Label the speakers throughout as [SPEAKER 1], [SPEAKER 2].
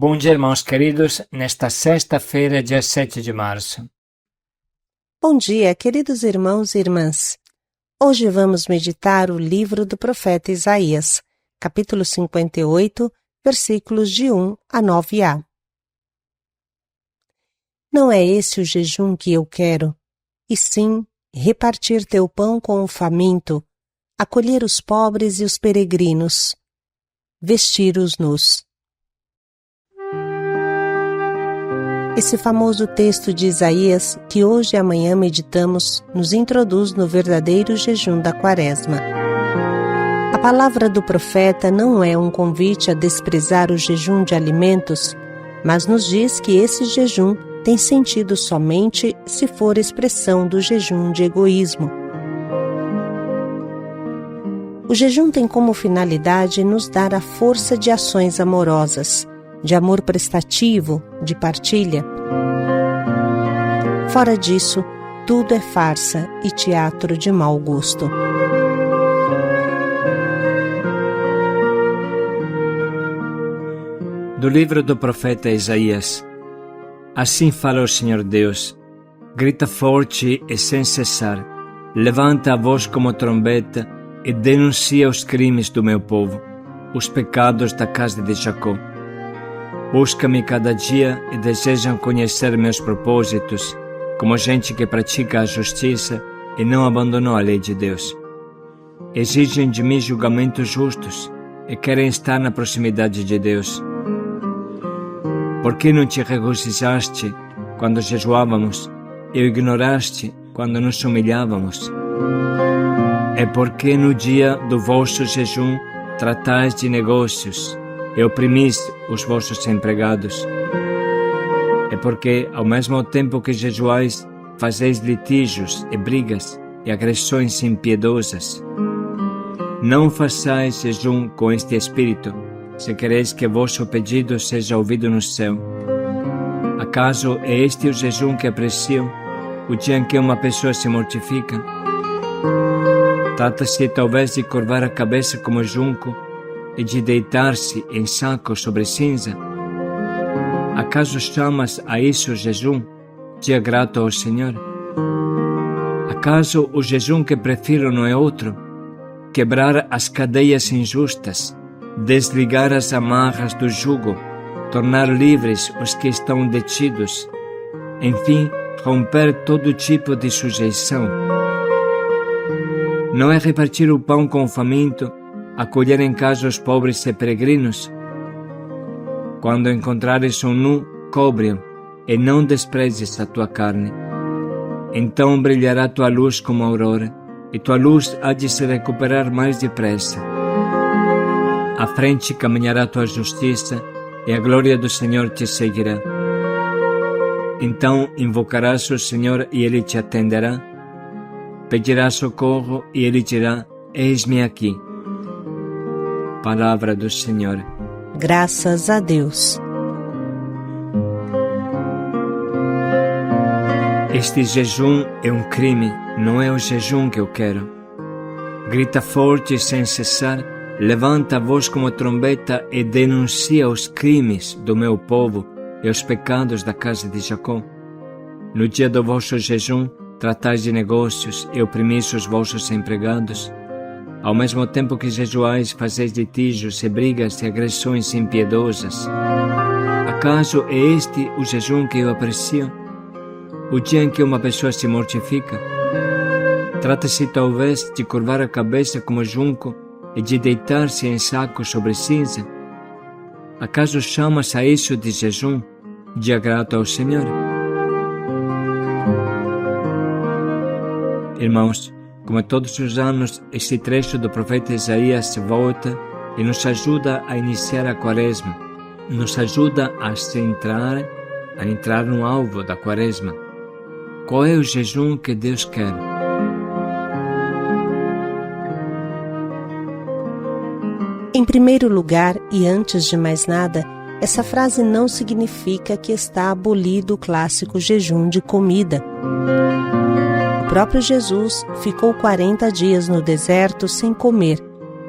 [SPEAKER 1] Bom dia, irmãos queridos, nesta sexta-feira, dia 7 de março.
[SPEAKER 2] Bom dia, queridos irmãos e irmãs. Hoje vamos meditar o livro do profeta Isaías, capítulo 58, versículos de 1 a 9a. Não é esse o jejum que eu quero, e sim repartir teu pão com o faminto, acolher os pobres e os peregrinos, vestir os nus. Esse famoso texto de Isaías, que hoje e amanhã meditamos, nos introduz no verdadeiro jejum da Quaresma. A palavra do profeta não é um convite a desprezar o jejum de alimentos, mas nos diz que esse jejum tem sentido somente se for expressão do jejum de egoísmo. O jejum tem como finalidade nos dar a força de ações amorosas, de amor prestativo, de partilha. Fora disso, tudo é farsa e teatro de mau gosto.
[SPEAKER 1] Do livro do profeta Isaías. Assim fala o Senhor Deus: grita forte e sem cessar, levanta a voz como trombeta e denuncia os crimes do meu povo, os pecados da casa de Jacó. Busca-me cada dia e desejam conhecer meus propósitos, como gente que pratica a justiça e não abandonou a lei de Deus. Exigem de mim julgamentos justos e querem estar na proximidade de Deus. Por que não te regozijaste quando jejuávamos e o ignoraste quando nos humilhávamos? É porque no dia do vosso jejum tratais de negócios e oprimis os vossos empregados. É porque, ao mesmo tempo que jejuais, fazeis litígios e brigas e agressões impiedosas. Não façais jejum com este espírito, se quereis que vosso pedido seja ouvido no céu. Acaso é este o jejum que apreciam, o dia em que uma pessoa se mortifica? Trata-se talvez de curvar a cabeça como junco e de deitar-se em saco sobre cinza? Acaso chamas a isso jejum, dia grato ao Senhor? Acaso o jejum que prefiro não é outro? Quebrar as cadeias injustas, desligar as amarras do jugo, tornar livres os que estão detidos, enfim, romper todo tipo de sujeição. Não é repartir o pão com o faminto, acolher em casa os pobres e peregrinos? Quando encontrares um nu, cobre-o, e não desprezes a tua carne. Então brilhará tua luz como a aurora, e tua luz há de se recuperar mais depressa. À frente caminhará tua justiça, e a glória do Senhor te seguirá. Então invocarás o Senhor e Ele te atenderá. Pedirás socorro e Ele dirá: eis-me aqui. Palavra do Senhor.
[SPEAKER 2] Graças a Deus.
[SPEAKER 1] Este jejum é um crime, não é o jejum que eu quero. Grita forte sem cessar, levanta a voz como trombeta e denuncia os crimes do meu povo e os pecados da casa de Jacó. No dia do vosso jejum, tratais de negócios e oprimis os vossos empregados. Ao mesmo tempo que jejuais, fazeis litígios e brigas e agressões impiedosas. Acaso é este o jejum que eu aprecio? O dia em que uma pessoa se mortifica? Trata-se talvez de curvar a cabeça como junco e de deitar-se em saco sobre cinza? Acaso chamas a isso de jejum, dia grato ao Senhor? Irmãos, como todos os anos, este trecho do profeta Isaías volta e nos ajuda a iniciar a Quaresma, nos ajuda a entrar no alvo da Quaresma. Qual é o jejum que Deus quer?
[SPEAKER 2] Em primeiro lugar, e antes de mais nada, essa frase não significa que está abolido o clássico jejum de comida. O próprio Jesus ficou 40 dias no deserto sem comer,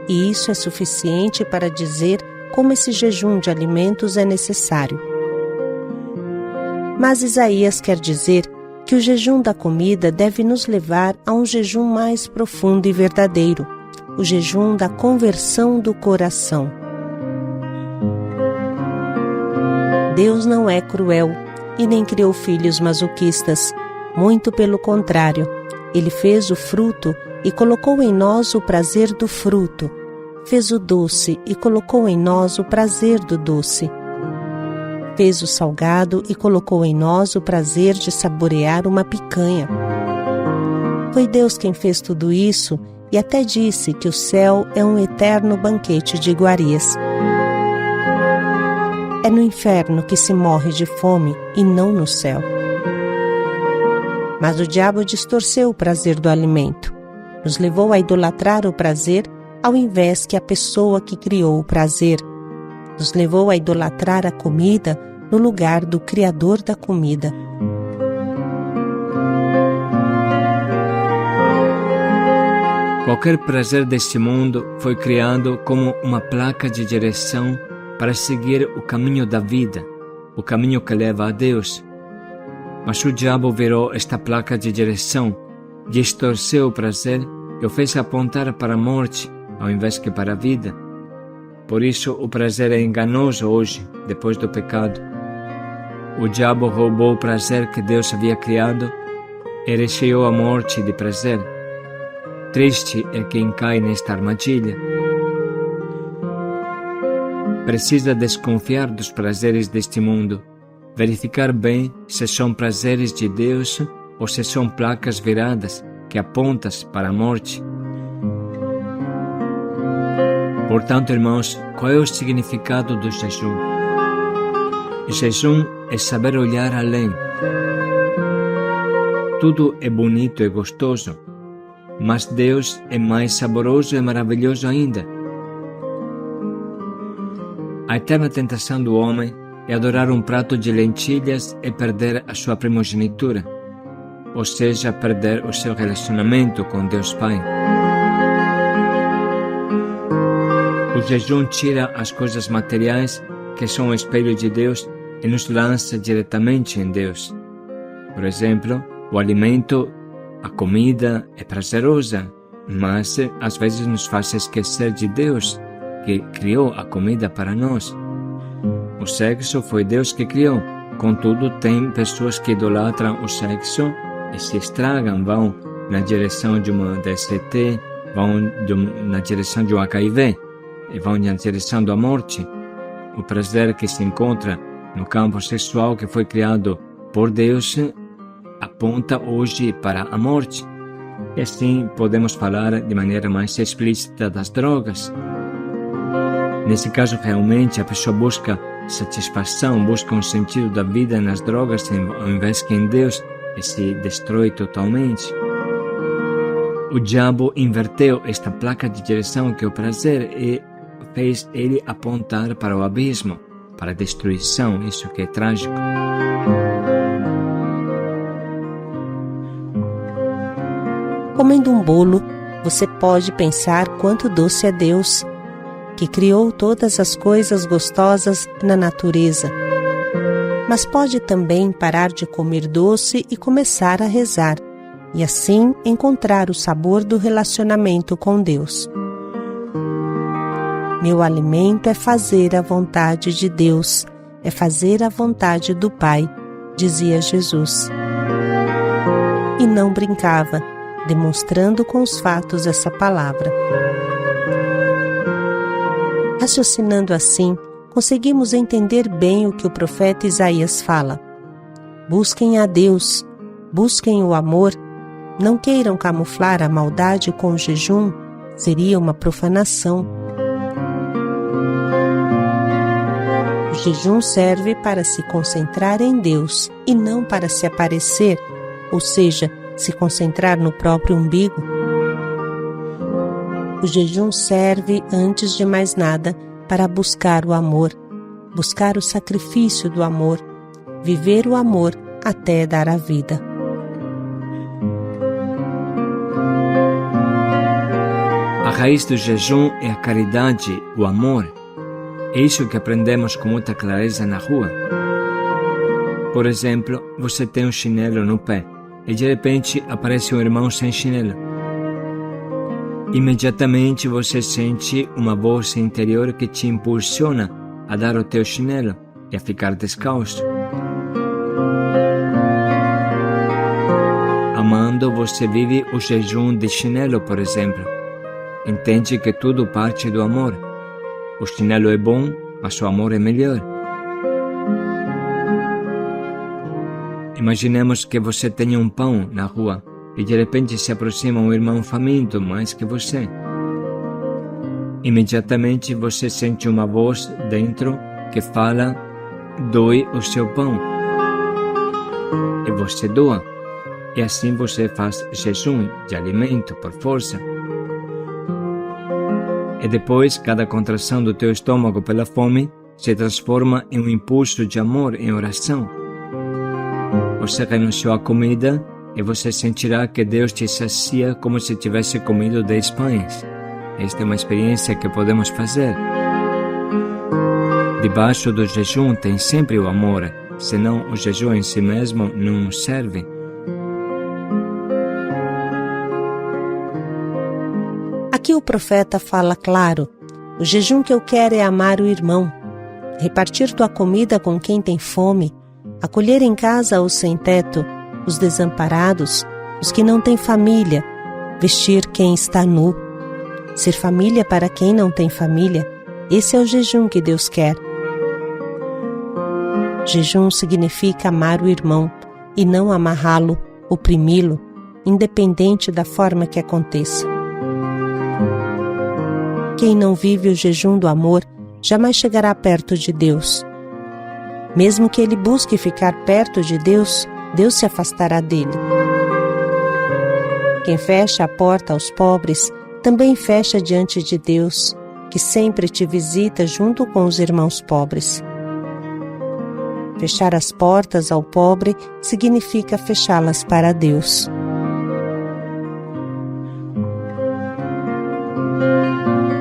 [SPEAKER 2] e isso é suficiente para dizer como esse jejum de alimentos é necessário. Mas Isaías quer dizer que o jejum da comida deve nos levar a um jejum mais profundo e verdadeiro, o jejum da conversão do coração. Deus não é cruel e nem criou filhos masoquistas. Muito pelo contrário, Ele fez o fruto e colocou em nós o prazer do fruto. Fez o doce e colocou em nós o prazer do doce. Fez o salgado e colocou em nós o prazer de saborear uma picanha. Foi Deus quem fez tudo isso e até disse que o céu é um eterno banquete de iguarias. É no inferno que se morre de fome e não no céu. Mas o diabo distorceu o prazer do alimento. Nos levou a idolatrar o prazer ao invés que a pessoa que criou o prazer. Nos levou a idolatrar a comida no lugar do Criador da comida.
[SPEAKER 1] Qualquer prazer deste mundo foi criado como uma placa de direção para seguir o caminho da vida, o caminho que leva a Deus. Mas o diabo virou esta placa de direção, distorceu o prazer e o fez apontar para a morte, ao invés que para a vida. Por isso o prazer é enganoso hoje, depois do pecado. O diabo roubou o prazer que Deus havia criado e recheou a morte de prazer. Triste é quem cai nesta armadilha. Precisa desconfiar dos prazeres deste mundo, verificar bem se são prazeres de Deus ou se são placas viradas que apontam para a morte. Portanto, irmãos, qual é o significado do jejum? O jejum é saber olhar além. Tudo é bonito e gostoso, mas Deus é mais saboroso e maravilhoso ainda. A eterna tentação do homem é adorar um prato de lentilhas e perder a sua primogenitura, ou seja, perder o seu relacionamento com Deus Pai. O jejum tira as coisas materiais, que são o espelho de Deus, e nos lança diretamente em Deus. Por exemplo, o alimento, a comida é prazerosa, mas às vezes nos faz esquecer de Deus, que criou a comida para nós. O sexo foi Deus que criou, contudo tem pessoas que idolatram o sexo e se estragam, vão na direção de uma DST, vão na direção de um HIV, e vão na direção da morte. O prazer que se encontra no campo sexual que foi criado por Deus aponta hoje para a morte. E assim podemos falar de maneira mais explícita das drogas. Nesse caso, realmente, a pessoa busca satisfação, busca um sentido da vida nas drogas ao invés que em Deus, e se destrói totalmente. O diabo inverteu esta placa de direção que é o prazer e fez ele apontar para o abismo, para a destruição, isso que é trágico.
[SPEAKER 2] Comendo um bolo, você pode pensar quanto doce é Deus, que criou todas as coisas gostosas na natureza. Mas pode também parar de comer doce e começar a rezar, e assim encontrar o sabor do relacionamento com Deus. Meu alimento é fazer a vontade de Deus, é fazer a vontade do Pai, dizia Jesus. E não brincava, demonstrando com os fatos essa palavra. Raciocinando assim, conseguimos entender bem o que o profeta Isaías fala. Busquem a Deus, busquem o amor, não queiram camuflar a maldade com o jejum, seria uma profanação. O jejum serve para se concentrar em Deus e não para se aparecer, ou seja, se concentrar no próprio umbigo. O jejum serve, antes de mais nada, para buscar o amor, buscar o sacrifício do amor, viver o amor até dar a vida.
[SPEAKER 1] A raiz do jejum é a caridade, o amor. É isso que aprendemos com muita clareza na rua. Por exemplo, você tem um chinelo no pé e de repente aparece um irmão sem chinelo. Imediatamente você sente uma voz interior que te impulsiona a dar o teu chinelo e a ficar descalço. Amando, você vive o jejum de chinelo, por exemplo. Entende que tudo parte do amor. O chinelo é bom, mas o amor é melhor. Imaginemos que você tenha um pão na rua e de repente se aproxima um irmão faminto mais que você. Imediatamente você sente uma voz dentro que fala: doe o seu pão. E você doa. E assim você faz jejum de alimento por força. E depois, cada contração do teu estômago pela fome se transforma em um impulso de amor em oração. Você renunciou à comida e você sentirá que Deus te sacia como se tivesse comido 10 pães. Esta é uma experiência que podemos fazer. Debaixo do jejum tem sempre o amor, senão o jejum em si mesmo não serve.
[SPEAKER 2] Aqui o profeta fala claro: o jejum que eu quero é amar o irmão, repartir tua comida com quem tem fome, acolher em casa os sem-teto, os desamparados, os que não têm família, vestir quem está nu, ser família para quem não tem família. Esse é o jejum que Deus quer. Jejum significa amar o irmão e não amarrá-lo, oprimi-lo, independente da forma que aconteça. Quem não vive o jejum do amor jamais chegará perto de Deus. Mesmo que ele busque ficar perto de Deus, Deus se afastará dele. Quem fecha a porta aos pobres também fecha diante de Deus, que sempre te visita junto com os irmãos pobres. Fechar as portas ao pobre significa fechá-las para Deus.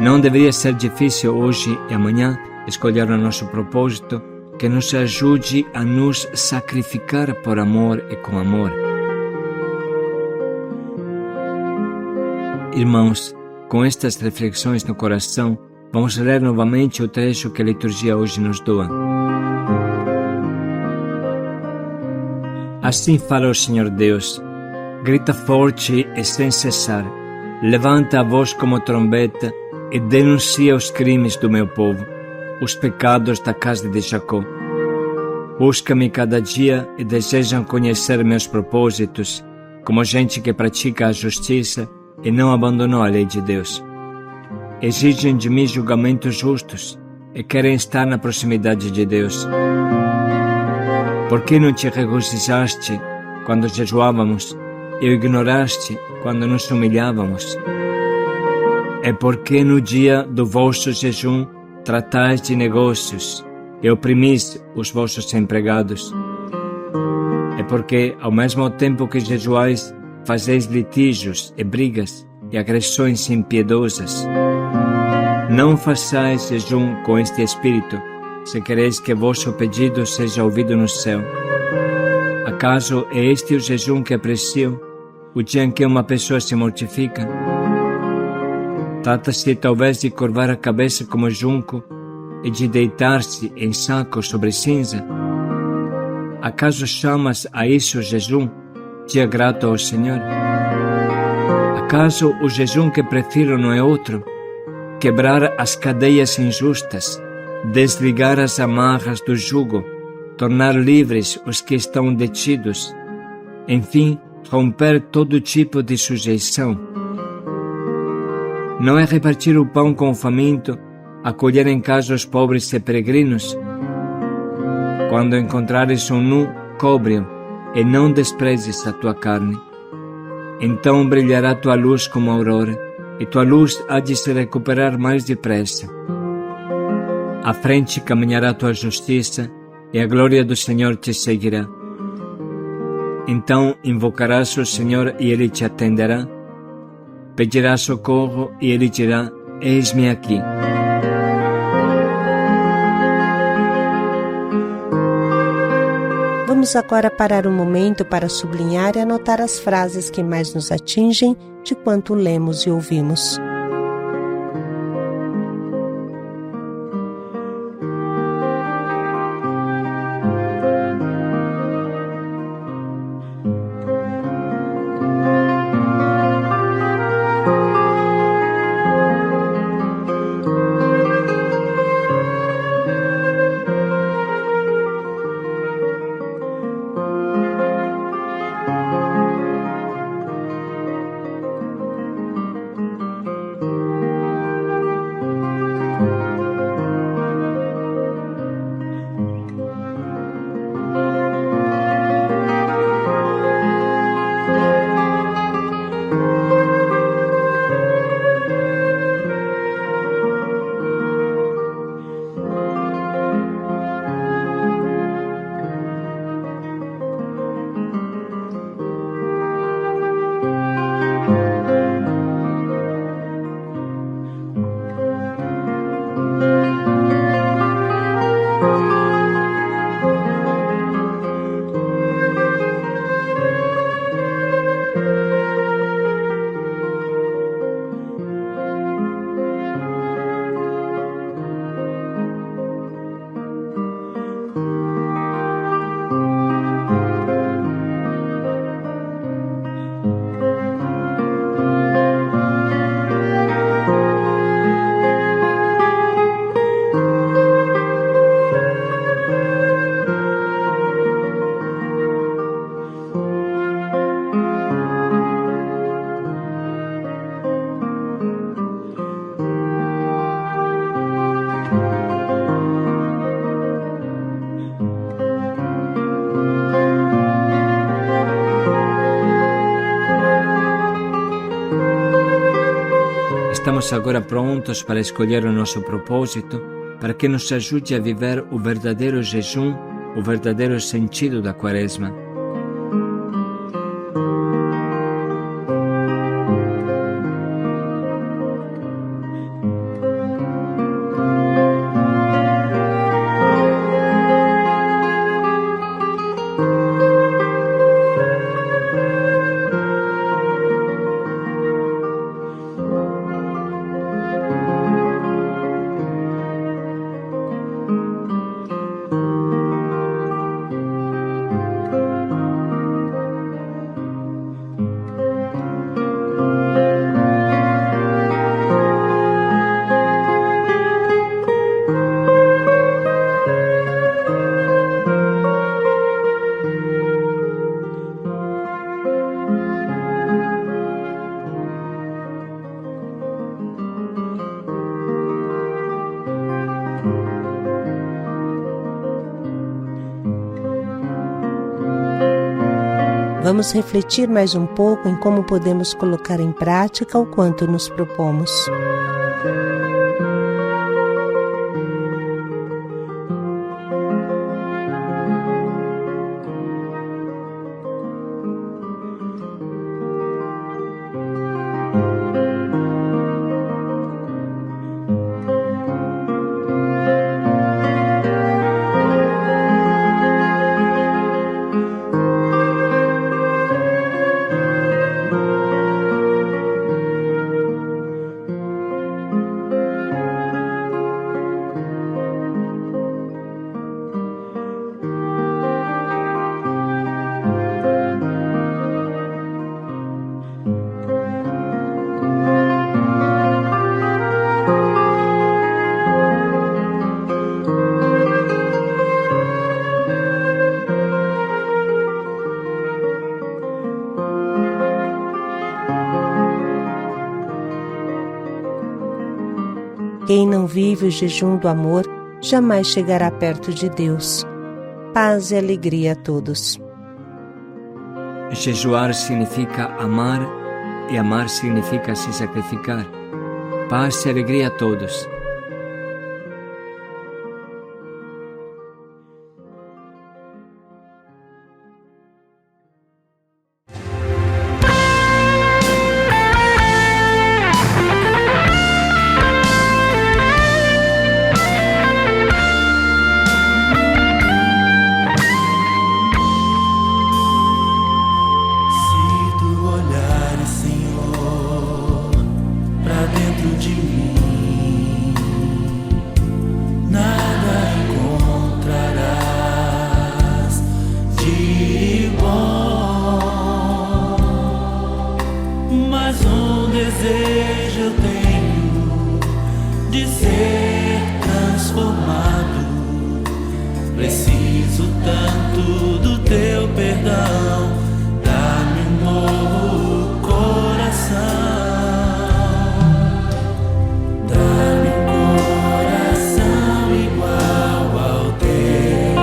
[SPEAKER 1] Não deveria ser difícil hoje e amanhã escolher o nosso propósito que nos ajude a nos sacrificar por amor e com amor. Irmãos, com estas reflexões no coração, vamos ler novamente o trecho que a liturgia hoje nos doa. Assim fala o Senhor Deus: grita forte e sem cessar, levanta a voz como trombeta e denuncia os crimes do meu povo, os pecados da casa de Jacó. Busca-me cada dia e desejam conhecer meus propósitos, como gente que pratica a justiça e não abandonou a lei de Deus. Exigem de mim julgamentos justos e querem estar na proximidade de Deus. Por que não te regozijaste quando jejuávamos e o ignoraste quando nos humilhávamos? É porque no dia do vosso jejum tratais de negócios e oprimis os vossos empregados. É porque, ao mesmo tempo que jejuais, fazeis litígios e brigas e agressões impiedosas. Não façais jejum com este espírito, se quereis que vosso pedido seja ouvido no céu. Acaso é este o jejum que aprecio, o dia em que uma pessoa se mortifica? Trata-se talvez de curvar a cabeça como junco e de deitar-se em saco sobre cinza? Acaso chamas a isso jejum, dia grato ao Senhor? Acaso o jejum que prefiro não é outro? Quebrar as cadeias injustas, desligar as amarras do jugo, tornar livres os que estão detidos, enfim, romper todo tipo de sujeição. Não é repartir o pão com o faminto, acolher em casa os pobres e peregrinos? Quando encontrares um nu, cobre-o e não desprezes a tua carne. Então brilhará tua luz como a aurora, e tua luz há de se recuperar mais depressa. À frente caminhará tua justiça, e a glória do Senhor te seguirá. Então invocarás o Senhor e Ele te atenderá. Pedirás socorro e Ele dirá: eis-me aqui.
[SPEAKER 2] Vamos agora parar um momento para sublinhar e anotar as frases que mais nos atingem de quanto lemos e ouvimos.
[SPEAKER 1] Estamos agora prontos para escolher o nosso propósito, para que nos ajude a viver o verdadeiro jejum, o verdadeiro sentido da Quaresma.
[SPEAKER 2] Vamos refletir mais um pouco em como podemos colocar em prática o quanto nos propomos. Quem não vive o jejum do amor jamais chegará perto de Deus. Paz e alegria a todos.
[SPEAKER 1] Jejuar significa amar e amar significa se sacrificar. Paz e alegria a todos.
[SPEAKER 3] tanto do teu perdão. Dá-me um novo coração. Dá-me um coração igual ao teu,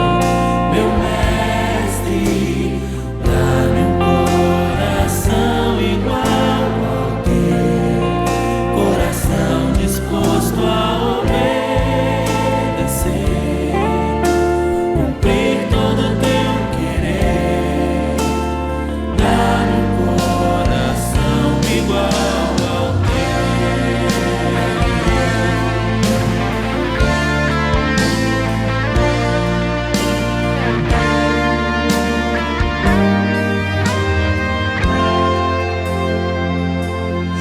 [SPEAKER 3] meu mestre. Dá-me um coração igual ao teu, coração disposto a obedecer, cumprir todo o teu querer. Dá-me um coração igual ao teu.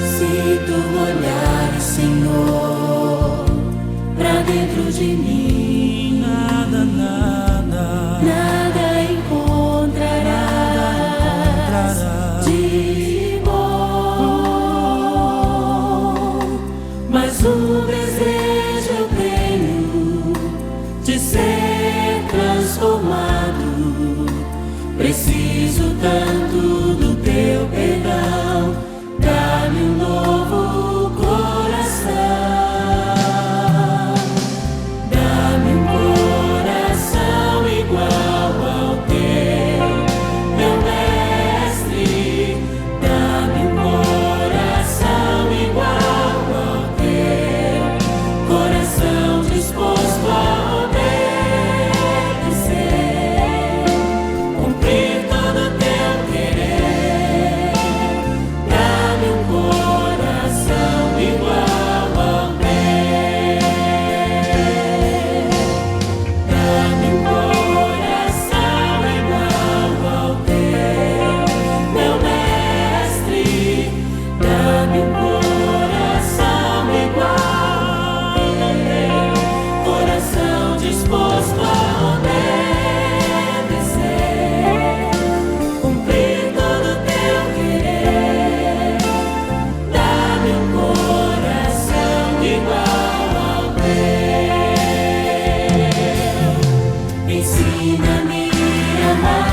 [SPEAKER 3] Se tu olhares, Senhor, pra dentro de mim, nada encontrarás de bom. Mas um desejo eu tenho de ser transformado. Preciso tanto do teu perdão. Dá-me um novo coração. Dá-me um coração igual ao teu, meu mestre. Dá-me um coração igual ao teu, coração disposto a obedecer, cumprir todo o teu querer. Dá-me um coração igual ao teu. Dá-me um coração igual ao teu, meu mestre. Dá-me um coração igual ao teu, coração disposto a obedecer, cumprir todo o teu querer. Dá-me um coração igual ao teu. Ensina-me a amar